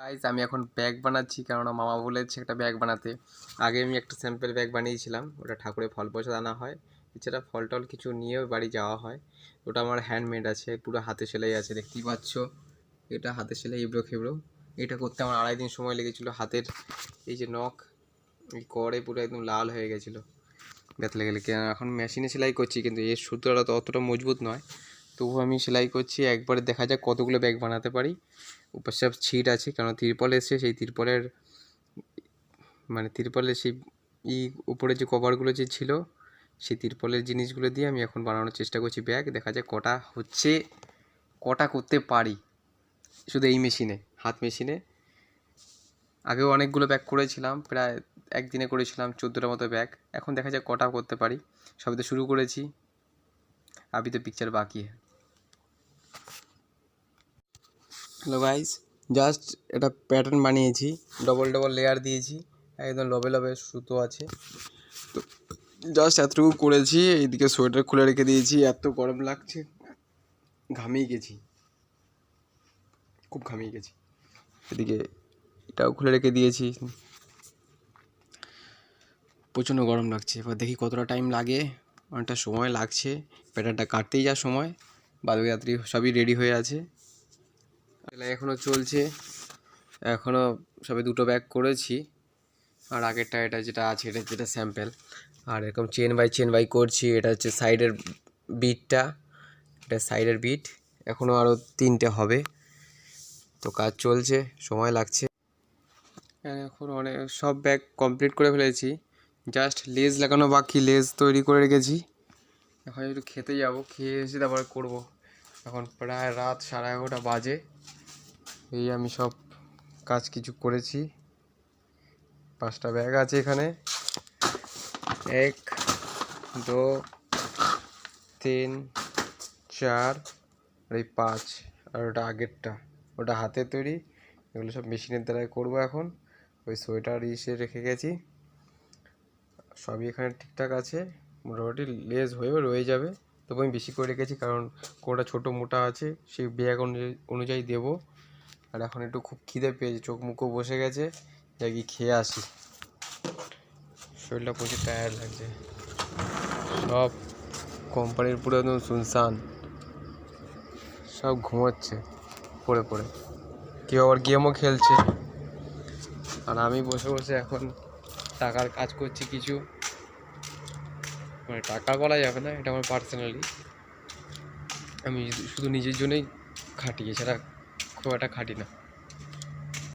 Guys আমি এখন bag বানাচ্ছি, কেননা মামা বলেছে একটা ব্যাগ বানাতে। আগে আমি একটা স্যাম্পল ব্যাগ বানিয়েছিলাম, ওটা ঠাকুরের ফল প্রসাদ আনা হয়, এছাড়া ফল টল কিছু নিয়েও বাড়ি যাওয়া হয়। ওটা আমার হ্যান্ডমেড আছে, পুরো হাতে সেলাই আছে, দেখতেই পাচ্ছ। এটা হাতে সেলাই এবড়ো খেবড়ো। এটা করতে আমার 2.5 দিন সময় লেগেছিলো। হাতের এই যে নখ, এই করে পুরো একদম লাল হয়ে গেছিলো ব্যথা লেগে লেগে। এখন মেশিনে সেলাই করছি, কিন্তু এর সুতোটা তো অতটা মজবুত নয়, তবু আমি সেলাই করছি। একবারে দেখা যাক কতগুলো ব্যাগ বানাতে পারি। উপর সব ছিট আছে, কারণ তিরপল এসছে, সেই তিরপলের তিরপলের সেই উপরে যে কভারগুলো যে ছিল, সেই তিরপলের জিনিসগুলো দিয়ে আমি এখন বানানোর চেষ্টা করছি ব্যাগ। দেখা যাক কটা হচ্ছে, কটা করতে পারি শুধু এই মেশিনে, হাত মেশিনে। আগেও অনেকগুলো ব্যাগ করেছিলাম, প্রায় একদিনে করেছিলাম 14টা মতো ব্যাগ। এখন দেখা যাক কটা করতে পারি। সবে তো শুরু করেছি, আবি তো পিকচার বাকি। হ্যালো গাইস, জাস্ট এটা প্যাটার্ন বানিয়েছি, ডবল ডবল লেয়ার দিয়েছি, একদম লবে লবে সুতো আছে। তো জাস্ট এতটুকু করেছি। এইদিকে সোয়েটার খুলে রেখে দিয়েছি, এত গরম লাগছে, ঘামিয়ে গেছি, খুব ঘামিয়ে গেছি। এদিকে এটাও খুলে রেখে দিয়েছি, প্রচণ্ড গরম লাগছে। এবার দেখি কতটা টাইম লাগে। অনেকটা সময় লাগছে, প্যাটার্নটা কাটতেই যা সময়। বাদবাকি রাত্রি সবই রেডি হয়ে আছে, এখনও চলছে। এখনও সবে 2টো ব্যাগ করেছি, আর আগেরটা এটা যেটা আছে, এটা যেটা স্যাম্পল। আর এরকম চেন বাই করছি। এটা হচ্ছে সাইডের বিটটা, এটা সাইডের বিট। এখনও আরও 3টে হবে, তো কাজ চলছে, সময় লাগছে। এখন অনেক সব ব্যাগ কমপ্লিট করে ফেলেছি, জাস্ট লেজ লাগানো বাকি। লেজ তৈরি করে রেখেছি, এখন একটু খেতে যাব, খেয়ে এসে তারপরে করবো। এখন প্রায় রাত 11:30 বাজে। এই আমি সব কাজ কিছু করেছি। 5টা ব্যাগ আছে এখানে, 1 2 3 4 আর এই 5, আর ওটা আগেরটা, ওটা হাতে তৈরি। এগুলো সব মেশিনের দ্বারাই করবো এখন। ওই সোয়েটার ইসে রেখে গেছি, সবই এখানে ঠিকঠাক আছে। মোটামুটি লেজ হয়েও রয়ে যাবে, তবু আমি বেশি করে রেখেছি, কারণ কোনটা ছোটো মোটা আছে, সেই ব্যাগ অনুযায়ী দেবো। আর এখন একটু খুব খিদে পেয়েছে, চোখ মুখও বসে গেছে, যাই গিয়ে খেয়ে আসি। শরীরটা প্রচুর টায়ার্ড লাগছে। সব কোম্পানির পুরো একদম শুনশান, সব ঘুমোচ্ছে পড়ে পড়ে, কেউ আবার গেমও খেলছে। আর আমি বসে বসে এখন টাকার কাজ করছি কিছু, টাকা বলা যাবে না, এটা আমার পার্সোনালি। আমি শুধু নিজের জন্যই খাটি, এছাড়া খুব একটা খাটি না।